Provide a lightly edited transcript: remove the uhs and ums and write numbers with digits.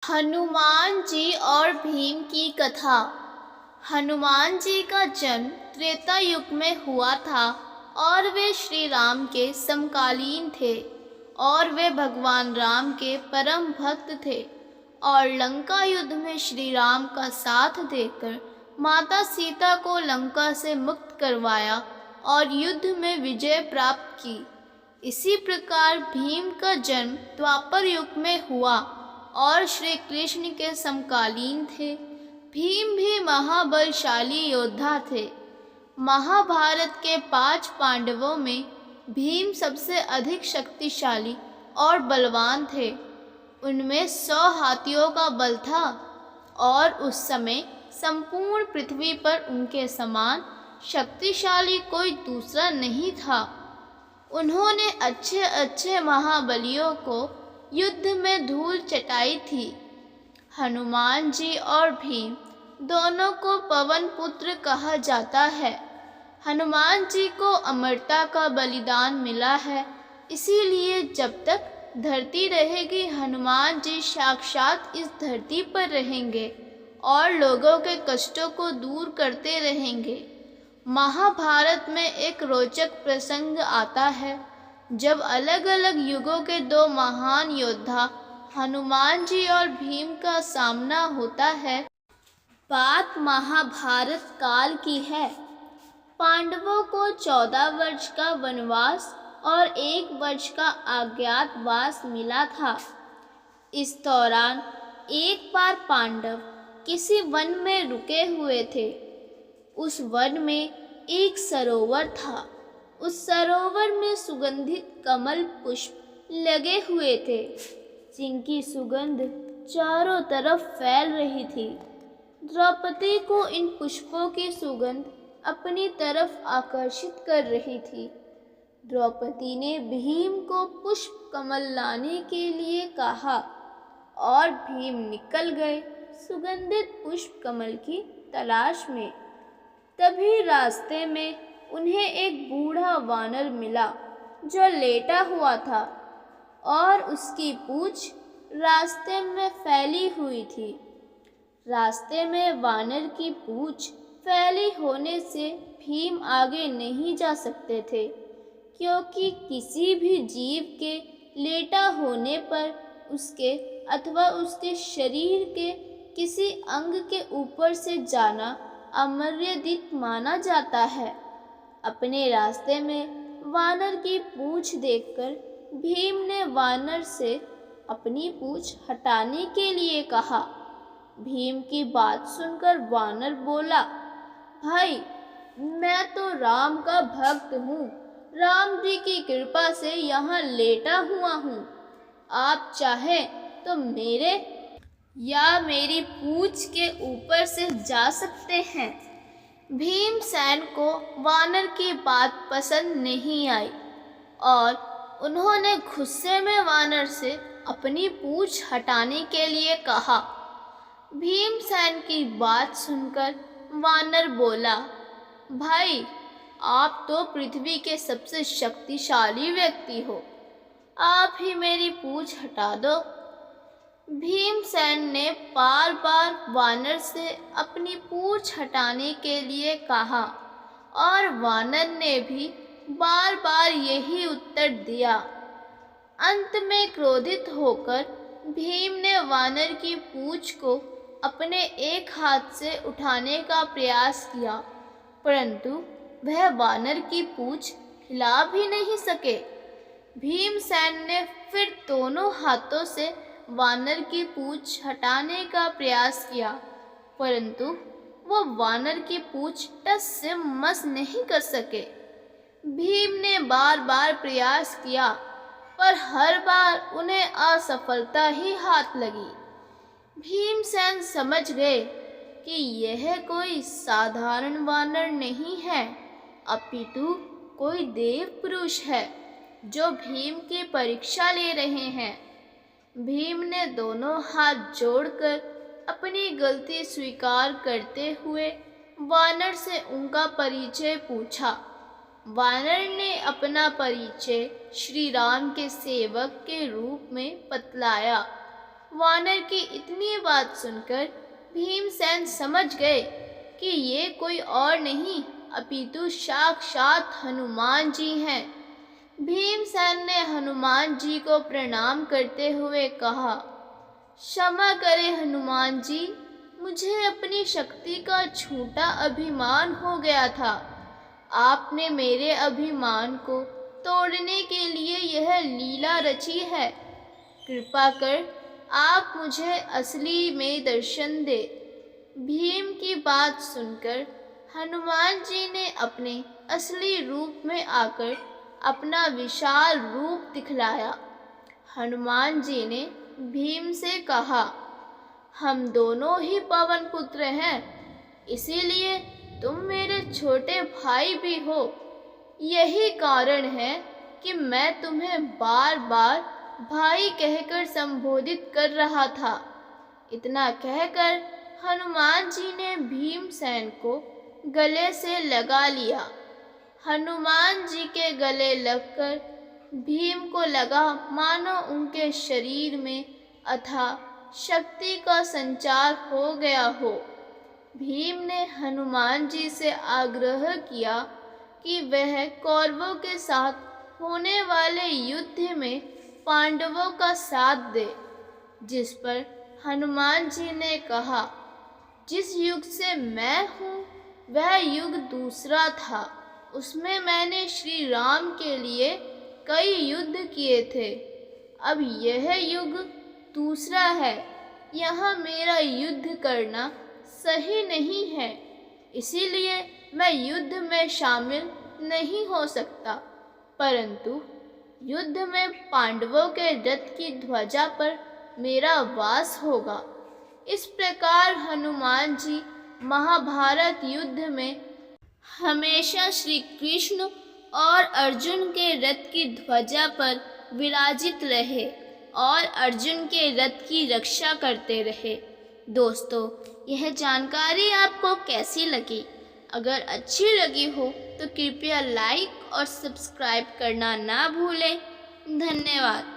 हनुमान जी और भीम की कथा। हनुमान जी का जन्म त्रेता युग में हुआ था और वे श्री राम के समकालीन थे और वे भगवान राम के परम भक्त थे और लंका युद्ध में श्री राम का साथ देकर माता सीता को लंका से मुक्त करवाया और युद्ध में विजय प्राप्त की। इसी प्रकार भीम का जन्म द्वापर युग में हुआ और श्री कृष्ण के समकालीन थे। भीम भी महाबलशाली योद्धा थे। महाभारत के 5 पांडवों में भीम सबसे अधिक शक्तिशाली और बलवान थे। उनमें 100 हाथियों का बल था और उस समय संपूर्ण पृथ्वी पर उनके समान शक्तिशाली कोई दूसरा नहीं था। उन्होंने अच्छे अच्छे महाबलियों को युद्ध में धूल चटाई थी। हनुमान जी और भीम दोनों को पवन पुत्र कहा जाता है। हनुमान जी को अमरता का बलिदान मिला है, इसीलिए जब तक धरती रहेगी हनुमान जी साक्षात इस धरती पर रहेंगे और लोगों के कष्टों को दूर करते रहेंगे। महाभारत में एक रोचक प्रसंग आता है जब अलग अलग युगों के 2 महान योद्धा हनुमान जी और भीम का सामना होता है। बात महाभारत काल की है। पांडवों को 14 वर्ष का वनवास और 1 वर्ष का अज्ञातवास मिला था। इस दौरान एक बार पांडव किसी वन में रुके हुए थे। उस वन में एक सरोवर था। उस सरोवर में सुगंधित कमल पुष्प लगे हुए थे, जिनकी सुगंध चारों तरफ फैल रही थी। द्रौपदी को इन पुष्पों की सुगंध अपनी तरफ आकर्षित कर रही थी। द्रौपदी ने भीम को पुष्प कमल लाने के लिए कहा और भीम निकल गए सुगंधित पुष्प कमल की तलाश में। तभी रास्ते में उन्हें एक बूढ़ा वानर मिला जो लेटा हुआ था और उसकी पूंछ रास्ते में फैली हुई थी। रास्ते में वानर की पूंछ फैली होने से भीम आगे नहीं जा सकते थे, क्योंकि किसी भी जीव के लेटा होने पर उसके अथवा उसके शरीर के किसी अंग के ऊपर से जाना अमर्यादित माना जाता है। अपने रास्ते में वानर की पूंछ देखकर भीम ने वानर से अपनी पूंछ हटाने के लिए कहा। भीम की बात सुनकर वानर बोला, भाई, मैं तो राम का भक्त हूँ। राम जी की कृपा से यहाँ लेटा हुआ हूँ। आप चाहें तो मेरे या मेरी पूंछ के ऊपर से जा सकते हैं। भीमसेन को वानर की बात पसंद नहीं आई और उन्होंने गुस्से में वानर से अपनी पूंछ हटाने के लिए कहा। भीमसेन की बात सुनकर वानर बोला, भाई, आप तो पृथ्वी के सबसे शक्तिशाली व्यक्ति हो, आप ही मेरी पूंछ हटा दो। भीमसेन ने बार बार वानर से अपनी पूंछ हटाने के लिए कहा और वानर ने भी बार बार यही उत्तर दिया। अंत में क्रोधित होकर भीम ने वानर की पूंछ को अपने एक हाथ से उठाने का प्रयास किया, परंतु वह वानर की पूंछ हिला भी नहीं सके। भीमसेन ने फिर दोनों हाथों से वानर की पूंछ हटाने का प्रयास किया, परंतु वो वानर की पूंछ टस से मस नहीं कर सके। भीम ने बार बार प्रयास किया, पर हर बार उन्हें असफलता ही हाथ लगी। भीमसेन समझ गए कि यह कोई साधारण वानर नहीं है, अपितु कोई देव पुरुष है जो भीम की परीक्षा ले रहे हैं। भीम ने दोनों हाथ जोड़कर अपनी गलती स्वीकार करते हुए वानर से उनका परिचय पूछा। वानर ने अपना परिचय श्री राम के सेवक के रूप में बतलाया। वानर की इतनी बात सुनकर भीमसेन समझ गए कि ये कोई और नहीं अपितु साक्षात हनुमान जी हैं। भीमसेन ने हनुमान जी को प्रणाम करते हुए कहा, क्षमा करें हनुमान जी, मुझे अपनी शक्ति का छोटा अभिमान हो गया था। आपने मेरे अभिमान को तोड़ने के लिए यह लीला रची है। कृपा कर आप मुझे असली में दर्शन दे। भीम की बात सुनकर हनुमान जी ने अपने असली रूप में आकर अपना विशाल रूप दिखलाया। हनुमान जी ने भीम से कहा, हम दोनों ही पवन पुत्र हैं, इसीलिए तुम मेरे छोटे भाई भी हो। यही कारण है कि मैं तुम्हें बार बार भाई कहकर संबोधित कर रहा था। इतना कहकर हनुमान जी ने भीमसेन को गले से लगा लिया। हनुमान जी के गले लगकर भीम को लगा मानो उनके शरीर में अथाह शक्ति का संचार हो गया हो। भीम ने हनुमान जी से आग्रह किया कि वह कौरवों के साथ होने वाले युद्ध में पांडवों का साथ दे, जिस पर हनुमान जी ने कहा, जिस युग से मैं हूँ वह युग दूसरा था। उसमें मैंने श्री राम के लिए कई युद्ध किए थे। अब यह युग दूसरा है, यहाँ मेरा युद्ध करना सही नहीं है, इसीलिए मैं युद्ध में शामिल नहीं हो सकता, परंतु युद्ध में पांडवों के रथ की ध्वजा पर मेरा वास होगा। इस प्रकार हनुमान जी महाभारत युद्ध में हमेशा श्री कृष्ण और अर्जुन के रथ की ध्वजा पर विराजित रहे और अर्जुन के रथ की रक्षा करते रहे। दोस्तों, यह जानकारी आपको कैसी लगी? अगर अच्छी लगी हो तो कृपया लाइक और सब्सक्राइब करना ना भूलें। धन्यवाद।